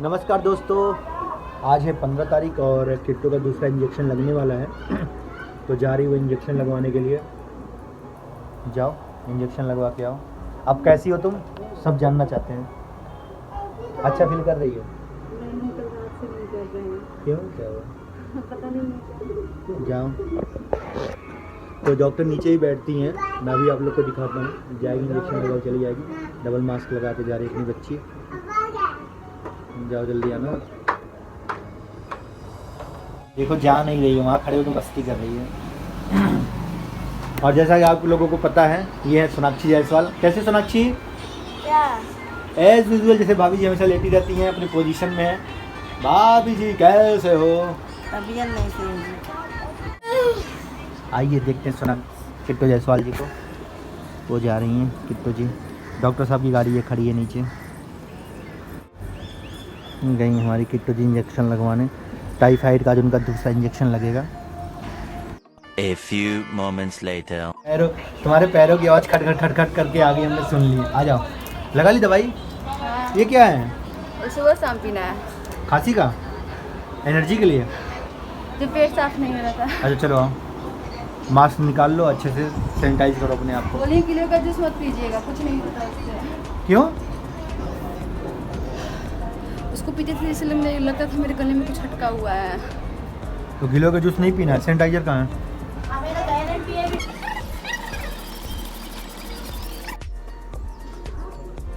नमस्कार दोस्तों, आज है 15 तारीख और किट्टू का दूसरा इंजेक्शन लगने वाला है। तो जा रही वो इंजेक्शन लगवाने के लिए। जाओ इंजेक्शन लगवा के आओ। अब कैसी हो तुम? सब जानना चाहते हैं। अच्छा फील कर रही हो? नहीं, कल रात से नहीं कर रहे हैं। क्यों, क्या हुआ? पता नहीं। जाओ। तो डॉक्टर नीचे ही बैठती हैं, मैं भी आप लोग को दिखाता हूँ। जाएगी इंजेक्शन लगवा, चली जाएगी। डबल मास्क लगा के जा रही है अपनी बच्ची। जाओ जल्दी आना। देखो जा नहीं रही है, वहाँ खड़े होकर मस्ती कर रही है। और जैसा कि आप लोगों को पता है, ये है सोनाक्षी जायसवाल। कैसे सोनाक्षी? क्या? एज यूजुअल, जैसे भाभी जी हमेशा लेटी रहती हैं अपनी पोजीशन में है। भाभी जी कैसे हो? तबीयत नहीं सही। आइए देखते हैं किट्टू जायसवाल जी को। वो जा रही हैं किट्टू जी। डॉक्टर साहब की गाड़ी है, खड़ी है नीचे। गई हमारी किट्टू जी इंजेक्शन लगवाने। टाइफाइड का जो उनका दूसरा इंजेक्शन लगेगा। A few moments later. पैरों, तुम्हारे पैरों की आवाज़ खट खट खट खट करके आ गई, हमने सुन ली। आ जाओ, लगा ली दवाई। हाँ। ये क्या है? सुबह शाम पीना है। खांसी का, एनर्जी के लिए। जो पेट साफ नहीं हो रहा था। अच्छा चलो आओ, मास्क निकाल लो, अच्छे से सैनिटाइज करो अपने आप को। बोलिए किलो का जूस मत पीजिएगा, कुछ नहीं होता उससे। क्यों? उसको पीते थे इसलिए लगता था मेरे गले में कुछ अटका हुआ है। तो किलो का जूस नहीं पीना है। सैनिटाइजर कहाँ है?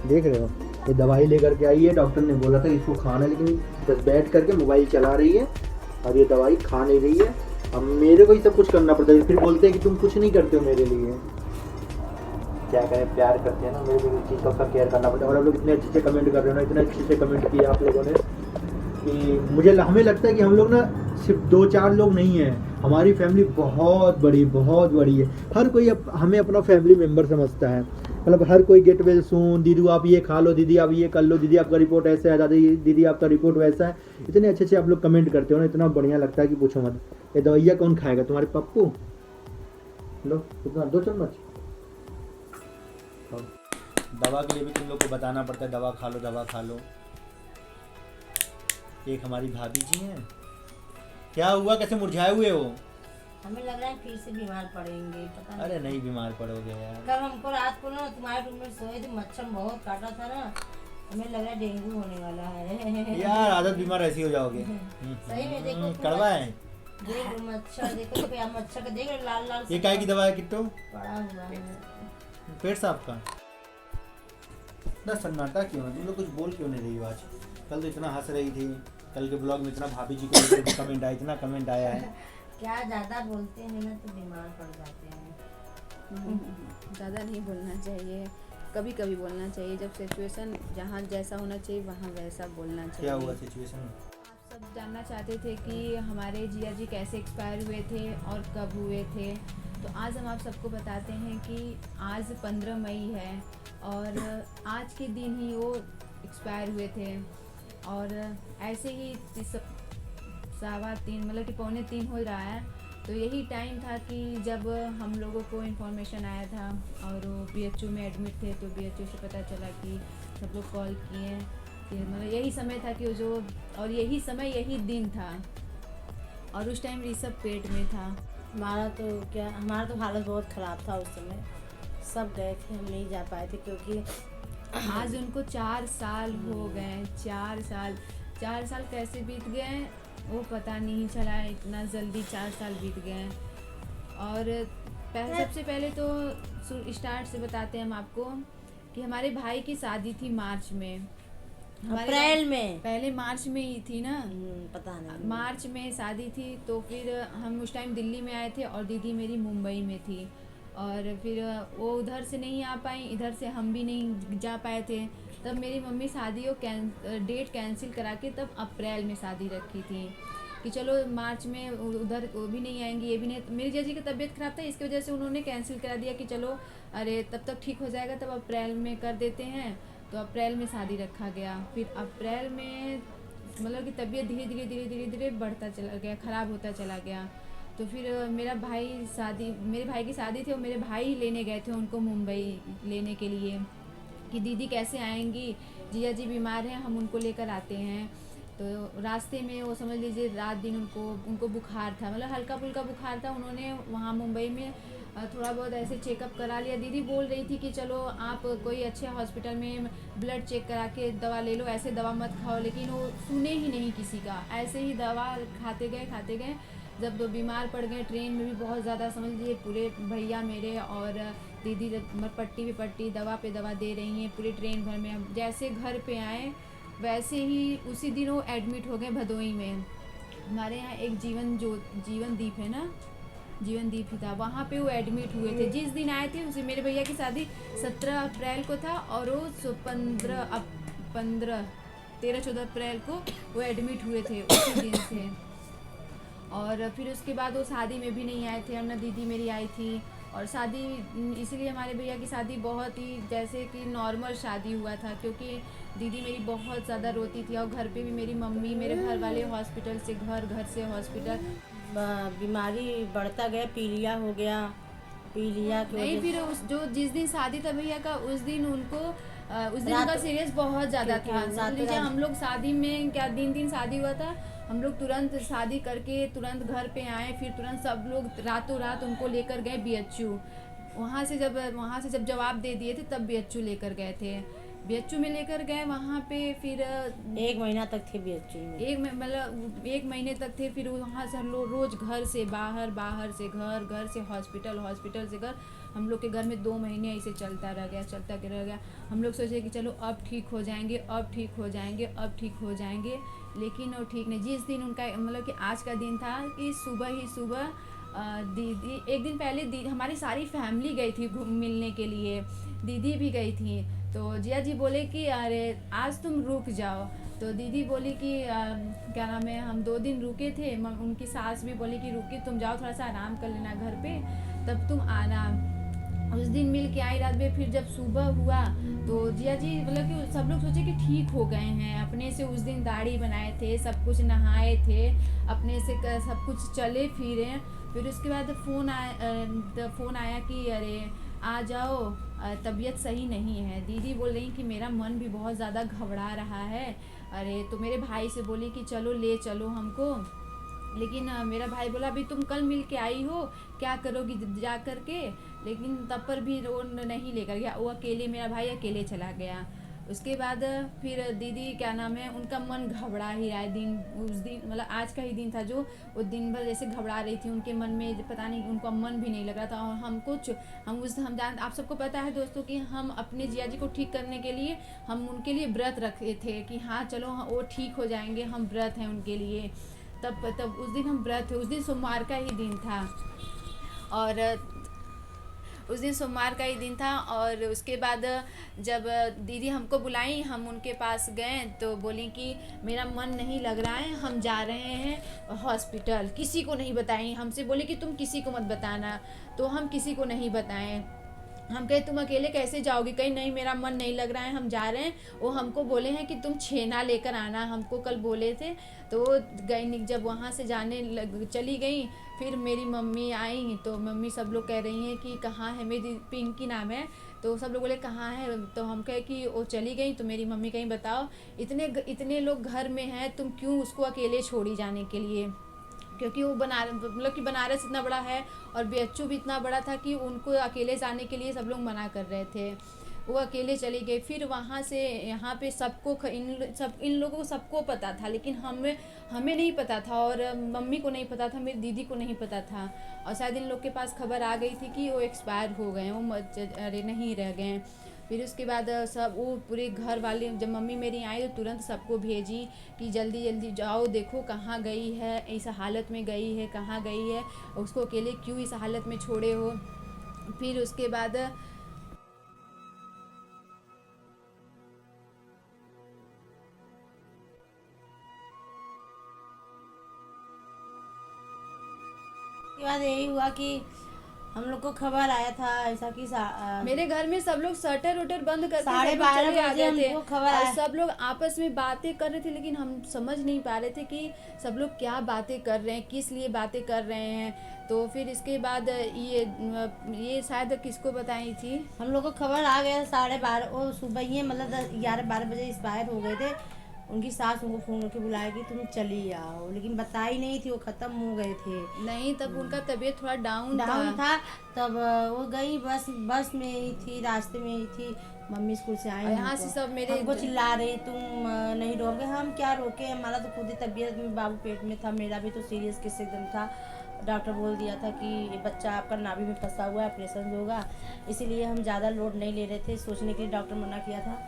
देख रहे हो, ये दवाई लेकर के आई है। डॉक्टर ने बोला था इसको खाना, लेकिन बस बैठ करके मोबाइल चला रही है और ये दवाई खा नहीं रही है। अब मेरे को ही सब कुछ करना पड़ता है। फिर बोलते हैं कि तुम कुछ नहीं करते हो मेरे लिए। क्या करें, प्यार करते हैं ना, मेरे को चीज़ का केयर करना पड़ता है। और आप लोग इतने अच्छे से कमेंट कर रहे हो ना, इतने अच्छे से कमेंट किए आप लोगों ने कि हमें लगता है कि हम लोग ना सिर्फ 2-4 लोग नहीं हैं। हमारी फैमिली बहुत बड़ी है। हर कोई हमें अपना फैमिली मेम्बर समझता है। मतलब हर कोई गेट वेल सून, दीदी आप ये खा लो, दीदी आप ये कर लो, दीदी आपका रिपोर्ट ऐसा है, दादी दीदी आपका रिपोर्ट वैसा है। इतने अच्छे से आप लोग कमेंट करते हो ना, इतना बढ़िया लगता है कि पूछो मत। ये दवाइया कौन खाएगा? तुम्हारे पप्पू। लो इतना 2 चम्मच। दवा के लिए भी तुम लोग को बताना पड़ता है, दवा खा लो, दवा खा लो। एक हमारी भाभी जी हैं। क्या हुआ, कैसे मुरझाए हुए हो? हमें लग रहा है फिर से बीमार पड़ेंगे, पता नहीं। अरे नहीं, बीमार पड़ोगे यार। कल हमको रात को ना तुम्हारे रूम में सोए थे, मच्छर बहुत काटा था ना, हमें लग रहा है डेंगू होने वाला है। यार आदत बीमार ऐसी हो जाओगे। सही में देखो कड़वा है। देख मच्छर, देखो तो यार मच्छर का देख लाल लाल ये काय की दवा है किट्टू? पड़ा हुआ है। पेट साफ का। इतना सन्नाटा क्यों है? तुम लोग कुछ बोल क्यों नहीं रही हो आज? कल तो इतना हंस रही थी। कल के ब्लॉग में इतना भाभी जी को कमेंट आया, इतना कमेंट आया है। क्या ज़्यादा बोलते हैं ना तो बीमार पड़ जाते हैं। ज़्यादा नहीं बोलना चाहिए, कभी कभी बोलना चाहिए। जब सिचुएशन जहाँ जैसा होना चाहिए वहाँ वैसा बोलना चाहिए। क्या हुआ सिचुएशन? आप सब जानना चाहते थे कि हमारे जिया जी कैसे एक्सपायर हुए थे और कब हुए थे। तो आज हम आप सबको बताते हैं कि आज 15 मई है और आज के दिन ही वो एक्सपायर हुए थे। और ऐसे ही 3:15 मतलब कि 2:45 हो रहा है। तो यही टाइम था कि जब हम लोगों को इन्फॉर्मेशन आया था और वो BHU में एडमिट थे। तो BHU से पता चला कि सब लोग कॉल किए कि मतलब यही समय था कि जो, और यही समय यही दिन था और उस टाइम ऋषभ पेट में था। हमारा तो हालत बहुत ख़राब था उस समय। सब गए थे, हम नहीं जा पाए थे क्योंकि आज उनको 4 साल हो गए। 4 साल कैसे बीत गए वो पता नहीं चला है। इतना जल्दी 4 साल बीत गए। और सबसे पहले तो स्टार्ट से बताते हैं हम आपको कि हमारे भाई की शादी थी मार्च में। अप्रैल में, पहले मार्च में ही थी ना, पता नहीं। मार्च में शादी थी। तो फिर हम उस टाइम दिल्ली में आए थे और दीदी मेरी मुंबई में थी। और फिर वो उधर से नहीं आ पाई, इधर से हम भी नहीं जा पाए थे। तब मेरी मम्मी शादी को डेट कैंसिल करा के तब अप्रैल में शादी रखी थी कि चलो मार्च में उधर वो भी नहीं आएंगी, ये भी नहीं। मेरी जीजी की तबीयत ख़राब था, इसकी वजह से उन्होंने कैंसिल करा दिया कि चलो अरे तब तक ठीक हो जाएगा, तब अप्रैल में कर देते हैं। तो अप्रैल में शादी रखा गया। फिर अप्रैल में मतलब कि तबीयत धीरे धीरे बढ़ता चला गया, ख़राब होता चला गया। तो फिर मेरे भाई की शादी थी और मेरे भाई लेने गए थे उनको मुंबई लेने के लिए कि दीदी कैसे आएंगी, जिया जी बीमार हैं, हम उनको लेकर आते हैं। तो रास्ते में वो समझ लीजिए रात दिन उनको बुखार था, मतलब हल्का फुल्का बुखार था। उन्होंने वहाँ मुंबई में थोड़ा बहुत ऐसे चेकअप करा लिया। दीदी बोल रही थी कि चलो आप कोई अच्छे हॉस्पिटल में ब्लड चेक करा के दवा ले लो, ऐसे दवा मत खाओ, लेकिन वो सुने ही नहीं किसी का। ऐसे ही दवा खाते गए। जब बीमार पड़ गए, ट्रेन में भी बहुत ज़्यादा समझ लीजिए पूरे भैया मेरे और दीदी पट्टी पे पट्टी, दवा पे दवा दे रही हैं पूरे ट्रेन भर में। हम जैसे घर पे आए वैसे ही उसी दिन वो एडमिट हो गए भदोई में। हमारे यहाँ एक जीवन दीप है ना, जीवन दीप ही था, वहाँ पे वो एडमिट हुए थे। जिस दिन आए थे उसे, मेरे भैया की शादी 17 अप्रैल को था और वो 13-14 अप्रैल को वो एडमिट हुए थे, उसी दिन से। और फिर उसके बाद वो शादी में भी नहीं आए थे, और ना दीदी मेरी आई थी। और शादी इसलिए हमारे भैया की शादी बहुत ही जैसे कि नॉर्मल शादी हुआ था, क्योंकि दीदी मेरी बहुत ज़्यादा रोती थी। और घर पे भी मेरी मम्मी, मेरे घर वाले हॉस्पिटल से घर से हॉस्पिटल। बीमारी बढ़ता गया, पीलिया हो गया, पीलिया की नहीं, वजह फिर जिस दिन शादी था भैया का, उस दिन रात उनका सीरियस बहुत ज़्यादा क्योंकि था। रातों समझ लीजिए रात- हम लोग शादी में क्या दिन सादी हुआ था, हम लोग तुरंत शादी करके तुरंत घर पे आए, फिर तुरंत सब लोग रातों रात उनको लेकर गए BHU। वहाँ से जब जवाब दे दिए थे तब BHU लेकर गए थे। BHU में लेकर गए, वहाँ पे फिर 1 महीना तक थे BHU में। मतलब 1 महीने तक थे। फिर वहाँ से हम लोग रोज़ घर से बाहर, बाहर से घर से हॉस्पिटल, हॉस्पिटल से घर। हम लोग के घर में 2 महीने ऐसे चलता रह गया। हम लोग सोचे कि चलो अब ठीक हो जाएंगे, अब ठीक हो जाएंगे, लेकिन वो ठीक नहीं। जिस दिन उनका मतलब कि आज का दिन था कि सुबह दीदी एक दिन पहले हमारी सारी फैमिली गई थी मिलने के लिए, दीदी भी गई थी। तो जिया जी बोले कि अरे आज तुम रुक जाओ। तो दीदी बोली कि क्या नाम है, हम 2 दिन रुके थे। उनकी सास भी बोली कि रुके, तुम जाओ थोड़ा सा आराम कर लेना घर पे, तब तुम आना। उस दिन मिल के आई रात में। फिर जब सुबह हुआ तो जिया जी मतलब कि सब लोग सोचे कि ठीक हो गए हैं। अपने से उस दिन दाढ़ी बनाए थे, सब कुछ नहाए थे, अपने से सब कुछ चले फिरे। फिर उसके बाद फ़ोन आया कि अरे आ जाओ, तबीयत सही नहीं है। दीदी बोल रही कि मेरा मन भी बहुत ज़्यादा घबरा रहा है। अरे तो मेरे भाई से बोली कि चलो ले चलो हमको, लेकिन मेरा भाई बोला अभी तुम कल मिल के आई हो, क्या करोगी जा कर के। लेकिन तब पर भी वो नहीं लेकर गया, वो अकेले, मेरा भाई अकेले चला गया। उसके बाद फिर दीदी क्या नाम है, उनका मन घबरा ही रहा है उस दिन, मतलब आज का ही दिन था जो वो दिन भर जैसे घबरा रही थी। उनके मन में पता नहीं, उनका मन भी नहीं लग रहा था। और हम आप सबको पता है दोस्तों कि हम अपने जिया जी को ठीक करने के लिए हम उनके लिए व्रत रखे थे कि हाँ चलो वो ठीक हो जाएंगे, हम व्रत हैं उनके लिए। तब उस दिन हम व्रत थे, उस दिन सोमवार का ही दिन था। और उस दिन सोमवार का ही दिन था। और उसके बाद जब दीदी हमको बुलाई, हम उनके पास गए तो बोली कि मेरा मन नहीं लग रहा है, हम जा रहे हैं हॉस्पिटल, किसी को नहीं बताएं। हमसे बोले कि तुम किसी को मत बताना, तो हम किसी को नहीं बताएं। हम कहे तुम अकेले कैसे जाओगी, कहीं नहीं मेरा मन नहीं लग रहा है, हम जा रहे हैं। वो हमको बोले हैं कि तुम छेना लेकर आना, हमको कल बोले थे। तो वो गई, जब वहाँ से चली गई, फिर मेरी मम्मी आई तो मम्मी सब लोग कह रही हैं कि कहाँ है, मेरी पिंकी नाम है। तो सब लोग बोले कहाँ है, तो हम कहे कि वो चली गई। तो मेरी मम्मी कहीं बताओ, इतने लोग घर में हैं, तुम क्यों उसको अकेले छोड़ी जाने के लिए। क्योंकि वो बनारस इतना बड़ा है और BHU भी इतना बड़ा था कि उनको अकेले जाने के लिए सब लोग मना कर रहे थे। वो अकेले चली गई। फिर वहाँ से यहाँ पे इन लोगों को सबको पता था, लेकिन हमें नहीं पता था, और मम्मी को नहीं पता था, मेरी दीदी को नहीं पता था। और शायद इन लोग के पास खबर आ गई थी कि वो एक्सपायर हो गए, अरे नहीं रह गए। फिर उसके बाद सब वो पूरे घर वाले, जब मम्मी मेरी आई तो तुरंत सबको भेजी कि जल्दी जल्दी जाओ, देखो कहाँ गई है, इस हालत में गई है, कहाँ गई है, उसको अकेले क्यों इस हालत में छोड़े हो। फिर उसके बाद उसके बाद यही हुआ कि हम लोग को खबर आया था ऐसा कि मेरे घर में सब लोग शटर वटर बंद करके साढ़े सब लोग 12 चले आ बजे गए थे हमको खबर और आया। सब लोग आपस में बातें कर रहे थे, लेकिन हम समझ नहीं पा रहे थे कि सब लोग क्या बातें कर रहे हैं, किस लिए बातें कर रहे हैं। तो फिर इसके बाद ये शायद किसको बताई थी। हम लोग को खबर आ गया 12:30, वो सुबह ही मतलब 11-12 बजे एक्सपायर हो गए थे। उनकी सास उनको फ़ोन करके बुलाया कि तुम चली आओ, लेकिन बताई नहीं थी, वो ख़त्म हो गए थे। नहीं, तब उनका तबीयत थोड़ा डाउन डाउन था। तब वो गई, बस में ही थी, रास्ते में ही थी। मम्मी स्कूल से आई, और यहाँ से सब मेरे हमको चिल्ला रहे तुम नहीं रोके। हम क्या रोके, हमारा तो खुद ही तबीयत में, बाबू पेट में था, मेरा भी तो सीरियस केस एकदम था। डॉक्टर बोल दिया था कि ये बच्चा आपका नाभि में फंसा हुआ है, ऑपरेशन होगा, इसीलिए हम ज़्यादा लोड नहीं ले रहे थे। सोचने के लिए डॉक्टर मना किया था,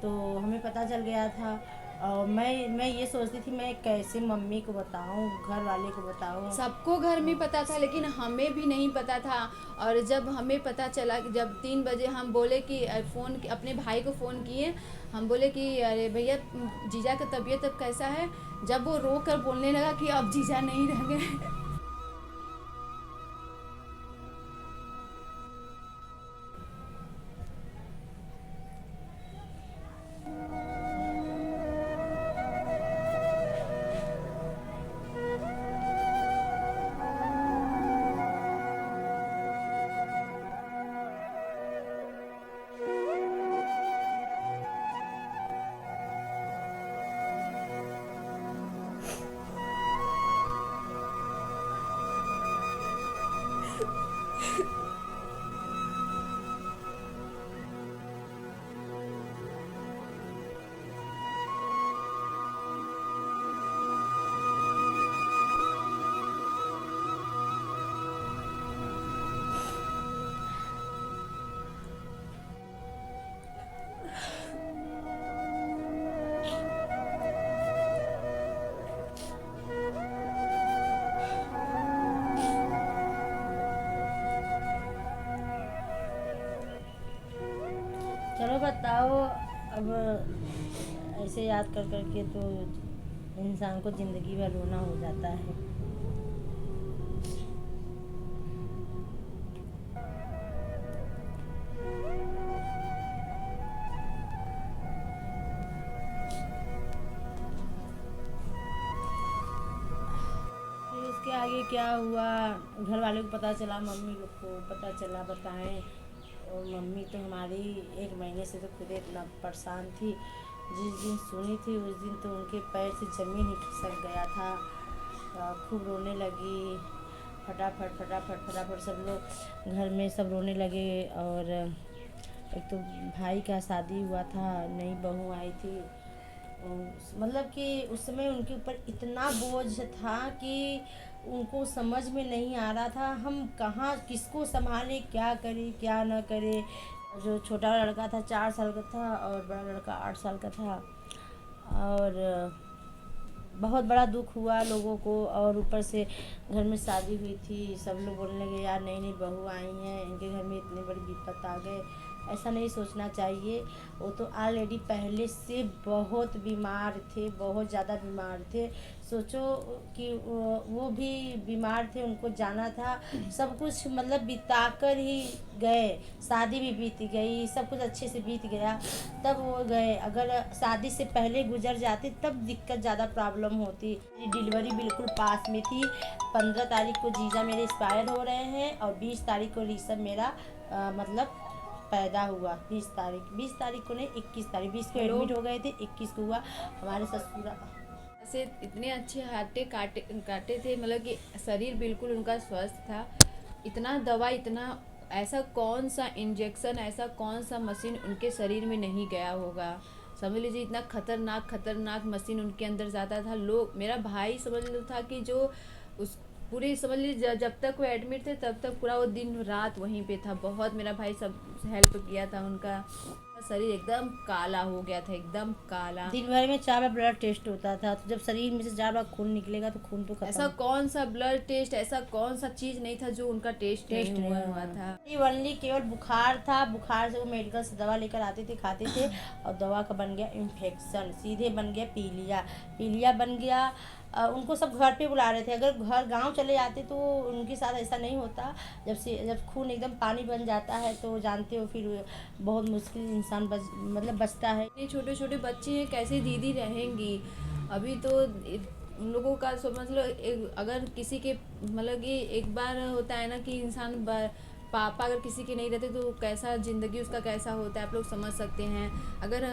तो हमें पता चल गया था। और मैं ये सोचती थी मैं कैसे मम्मी को बताऊं, घर वाले को बताऊं। सबको घर में पता था, लेकिन हमें भी नहीं पता था। और जब हमें पता चला, जब 3 बजे हम बोले कि फ़ोन अपने भाई को फ़ोन किए, हम बोले कि अरे भैया जीजा का तबीयत अब कैसा है। जब वो रो कर बोलने लगा कि अब जीजा नहीं रह गए। चलो बताओ, अब ऐसे याद कर करके तो इंसान को ज़िंदगी भर रोना हो जाता है। फिर उसके आगे क्या हुआ, घर वालों को पता चला, मम्मी लोग को पता चला, बताएं। और मम्मी तो हमारी 1 महीने से तो खुद इतना परेशान थी। जिस दिन सुनी थी उस दिन तो उनके पैर से ज़मीन ही खिसक गया था। खूब रोने लगी, फटाफट फटाफट फटाफट सब लोग घर में सब रोने लगे। और एक तो भाई का शादी हुआ था, नई बहू आई थी। मतलब कि उस समय उनके ऊपर इतना बोझ था कि उनको समझ में नहीं आ रहा था हम कहाँ किसको संभालें, क्या करें क्या ना करें। जो छोटा लड़का था 4 साल का था और बड़ा लड़का 8 साल का था। और बहुत बड़ा दुख हुआ लोगों को। और ऊपर से घर में शादी हुई थी, सब लोग बोलने लगे यार नई नई बहू आई हैं, इनके घर में इतनी बड़ी विपत आ गए। ऐसा नहीं सोचना चाहिए। वो तो ऑलरेडी पहले से बहुत बीमार थे, बहुत ज़्यादा बीमार थे। सोचो कि वो भी बीमार थे, उनको जाना था, सब कुछ मतलब बिता कर ही गए। शादी भी बीत गई, सब कुछ अच्छे से बीत गया, तब वो गए। अगर शादी से पहले गुजर जाते तब दिक्कत ज़्यादा प्रॉब्लम होती। डिलीवरी बिल्कुल पास में थी। 15 तारीख को जीजा मेरे एक्सपायर हो रहे हैं और 20 तारीख को ऋषभ मेरा मतलब पैदा हुआ। 20 तारीख को नहीं, 21 तारीख, 20 को एडमिट हो गए थे, 21 को हुआ। हमारे ससुरा से इतने अच्छे हाथे काटे थे, मतलब कि शरीर बिल्कुल उनका स्वस्थ था। इतना दवा, इतना ऐसा कौन सा इंजेक्शन, ऐसा कौन सा मशीन उनके शरीर में नहीं गया होगा। समझ लीजिए इतना खतरनाक मशीन उनके अंदर जाता था। लोग, मेरा भाई समझ लो था कि जो उस पूरी समझ लीजिए जब तक वो एडमिट थे तब तक पूरा वो दिन रात वहीं पे था। बहुत मेरा भाई सब हेल्प किया था उनका। शरीर एकदम काला हो गया था, एकदम काला। दिन भर में 4 बार ब्लड टेस्ट होता था, तो जब शरीर में से 4 बार खून निकलेगा तो खून तो खत्म। ऐसा कौन सा ब्लड टेस्ट, ऐसा कौन सा चीज नहीं था जो उनका टेस्ट नहीं हुआ था। ओनली केवल बुखार था। बुखार से वो मेडिकल से दवा लेकर आते थे, खाते थे, और दवा का बन गया इन्फेक्शन, सीधे बन गया पीलिया बन गया। उनको सब घर पे बुला रहे थे। अगर घर गांव चले जाते तो उनके साथ ऐसा नहीं होता। जब खून एकदम पानी बन जाता है तो जानते हो फिर बहुत मुश्किल इंसान बचता है। ये छोटे छोटे बच्चे हैं, कैसे दीदी रहेंगी। अभी तो उन लोगों का मतलब अगर किसी के मतलब कि एक बार होता है ना कि इंसान पापा अगर किसी के नहीं रहते तो कैसा ज़िंदगी उसका कैसा होता है, आप लोग समझ सकते हैं। अगर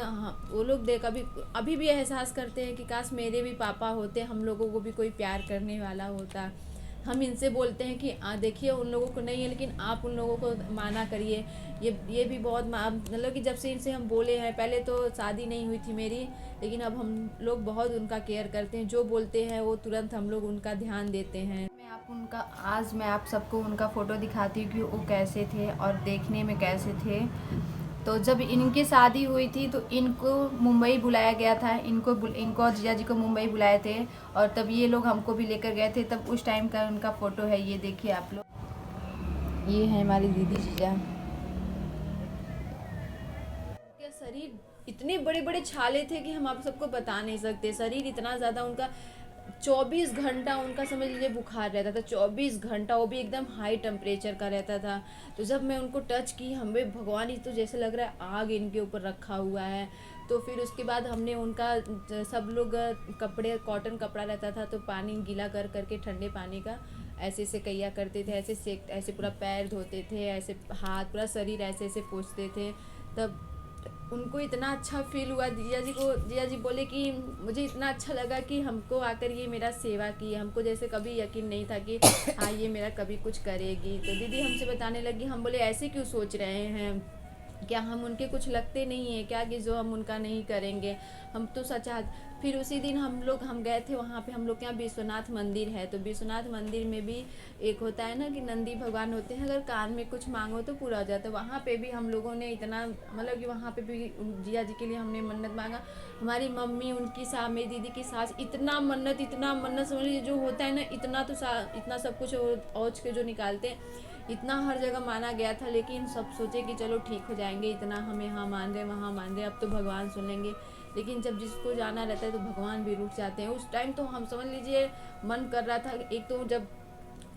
वो लोग देख अभी भी एहसास करते हैं कि काश मेरे भी पापा होते, हम लोगों को भी कोई प्यार करने वाला होता। हम इनसे बोलते हैं कि देखिए उन लोगों को नहीं है, लेकिन आप उन लोगों को माना करिए। ये भी बहुत मतलब कि जब से इनसे हम बोले हैं, पहले तो शादी नहीं हुई थी मेरी, लेकिन अब हम लोग बहुत उनका केयर करते हैं। जो बोलते हैं वो तुरंत हम लोग उनका ध्यान देते हैं। आज मैं आप सबको उनका फ़ोटो दिखाती हूँ कि वो कैसे थे और देखने में कैसे थे। तो जब इनकी शादी हुई थी तो इनको मुंबई बुलाया गया था, इनको और जीजा जी को मुंबई बुलाए थे, और तब ये लोग हमको भी लेकर गए थे। तब उस टाइम का उनका फ़ोटो है, ये देखिए आप लोग। ये है हमारी दीदी जीजा। क्या शरीर, इतने बड़े बड़े छाले थे कि हम आप सबको बता नहीं सकते। शरीर इतना ज़्यादा उनका 24 घंटा उनका समझ लीजिए बुखार रहता था, 24 घंटा, वो भी एकदम हाई टेम्परेचर का रहता था। तो जब मैं उनको टच की, हमें भगवान ही तो जैसे लग रहा है आग इनके ऊपर रखा हुआ है। तो फिर उसके बाद हमने उनका सब लोग कपड़े, कॉटन कपड़ा रहता था तो पानी गीला कर करके ठंडे पानी का ऐसे ऐसे कैया करते थे, ऐसे सेक, ऐसे पूरा पैर धोते थे, ऐसे हाथ, पूरा शरीर ऐसे ऐसे पोंछते थे। तब उनको इतना अच्छा फील हुआ। जिया जी बोले कि मुझे इतना अच्छा लगा कि हमको आकर ये मेरा सेवा की। हमको जैसे कभी यकीन नहीं था कि हाँ ये मेरा कभी कुछ करेगी। तो दीदी हमसे बताने लगी, हम बोले ऐसे क्यों सोच रहे हैं, क्या हम उनके कुछ लगते नहीं हैं क्या कि जो हम उनका नहीं करेंगे। हम तो सचा। फिर उसी दिन हम गए थे वहाँ पे, हम लोग के यहाँ विश्वनाथ मंदिर है। तो विश्वनाथ मंदिर में भी एक होता है ना कि नंदी भगवान होते हैं, अगर कान में कुछ मांगो तो पूरा हो जाता है। वहाँ पे भी हम लोगों ने इतना मतलब कि वहाँ पे भी जिया जी के लिए हमने मन्नत मांगा। हमारी मम्मी, उनकी सास, मेरी दीदी की सास, इतना मन्नत समझ लीजिए जो होता है ना, इतना सब कुछ औच के जो निकालते हैं, इतना हर जगह माना गया था। लेकिन सब सोचे कि चलो ठीक हो जाएंगे, इतना हम यहाँ मान रहे वहाँ मान रहे, अब तो भगवान सुन लेंगे। लेकिन जब जिसको जाना रहता है तो भगवान भी रुक जाते हैं। उस टाइम तो हम समझ लीजिए मन कर रहा था। एक तो जब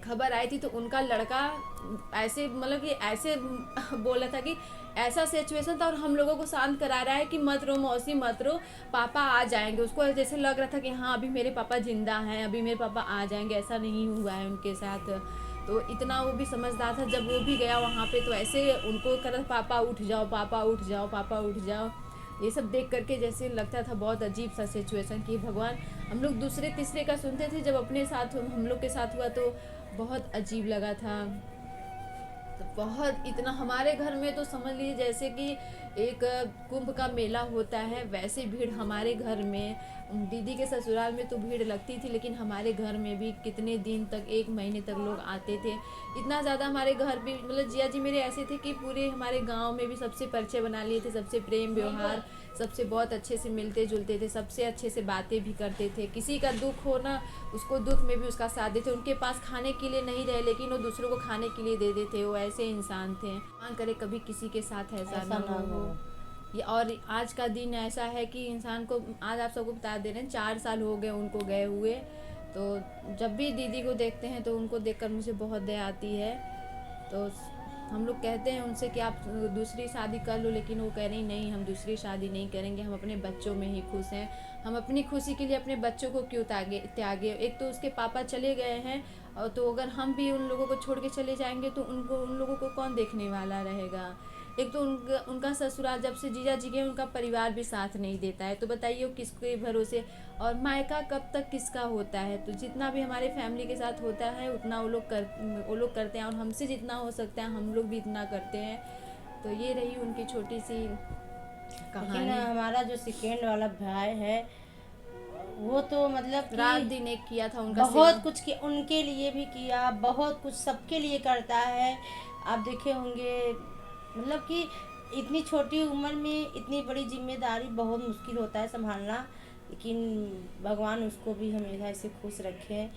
खबर आई थी तो उनका लड़का ऐसे मतलब कि ऐसे बोल रहा था कि ऐसा सिचुएशन था, और हम लोगों को शांत करा रहा है कि मत रो मौसी मत रो, पापा आ जाएंगे। उसको जैसे लग रहा था कि हाँ अभी मेरे पापा जिंदा हैं, अभी मेरे पापा आ जाएंगे। ऐसा नहीं हुआ है उनके साथ। तो इतना वो भी समझदार था। जब वो भी गया वहाँ पे तो ऐसे उनको कर रहा, पापा उठ जाओ, पापा उठ जाओ, पापा उठ जाओ। ये सब देख करके जैसे लगता था बहुत अजीब सा सिचुएशन कि भगवान। हम लोग दूसरे तीसरे का सुनते थे, जब अपने साथ हम लोग के साथ हुआ तो बहुत अजीब लगा था। तो बहुत इतना हमारे घर में तो समझ लीजिए जैसे कि एक कुंभ का मेला होता है, वैसे भीड़ हमारे घर में। दीदी के ससुराल में तो भीड़ लगती थी, लेकिन हमारे घर में भी कितने दिन तक, 1 महीने तक लोग आते थे। इतना ज़्यादा हमारे घर भी मतलब जिया जी मेरे ऐसे थे कि पूरे हमारे गांव में भी सबसे परिचय बना लिए थे, सबसे प्रेम व्यवहार, सबसे बहुत अच्छे से मिलते जुलते थे, सबसे अच्छे से बातें भी करते थे। किसी का दुख हो ना, उसको दुख में भी उसका साथ देते। उनके पास खाने के लिए नहीं रहे, लेकिन वो दूसरों को खाने के लिए दे देते। वो ऐसे इंसान थे। मान करे कभी किसी के साथ ऐसा ना हो। ये और आज का दिन ऐसा है कि इंसान को, आज आप सबको बता दे रहे हैं 4 साल हो गए उनको गए हुए। तो जब भी दीदी को देखते हैं तो उनको देखकर मुझे बहुत दया आती है। तो हम लोग कहते हैं उनसे कि आप दूसरी शादी कर लो, लेकिन वो कह रही नहीं, हम दूसरी शादी नहीं करेंगे, हम अपने बच्चों में ही खुश हैं। हम अपनी खुशी के लिए अपने बच्चों को क्यों त्यागे। एक तो उसके पापा चले गए हैं, और तो अगर हम भी उन लोगों को छोड़ के चले जाएंगे तो उन लोगों को कौन देखने वाला रहेगा। एक तो उनका ससुराल, जब से जीजा जी गए उनका परिवार भी साथ नहीं देता है। तो बताइए वो किसके भरोसे, और मायका कब तक किसका होता है। तो जितना भी हमारे फैमिली के साथ होता है उतना वो लोग करते हैं, और हमसे जितना हो सकता है हम लोग भी इतना करते हैं। तो ये रही उनकी छोटी सी कहानी। लेकिन हमारा जो सेकेंड वाला भाई है वो तो मतलब कि रात दिन एक किया था उनका बहुत कुछ किया, उनके लिए भी किया, बहुत कुछ सबके लिए करता है। आप देखे होंगे मतलब कि इतनी छोटी उम्र में इतनी बड़ी जिम्मेदारी बहुत मुश्किल होता है संभालना, लेकिन भगवान उसको भी हमेशा ऐसे खुश रखे।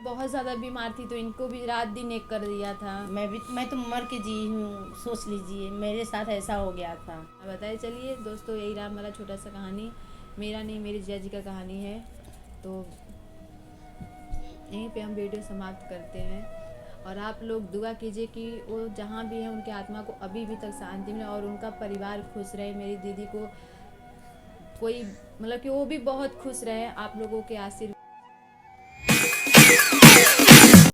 बहुत ज़्यादा बीमार थी तो इनको भी रात दिन एक कर दिया था। मैं तो मर के जी हूँ, सोच लीजिए मेरे साथ ऐसा हो गया था। बताइए। चलिए दोस्तों, यही रहा हमारा छोटा सा कहानी। मेरा नहीं, मेरी जिया जी का कहानी है। तो यहीं पे हम वीडियो समाप्त करते हैं और आप लोग दुआ कीजिए कि वो जहाँ भी हैं उनके आत्मा को अभी भी तक शांति मिले और उनका परिवार खुश रहे। मेरी दीदी को कोई मतलब कि वो भी बहुत खुश रहे आप लोगों के आशीर्वाद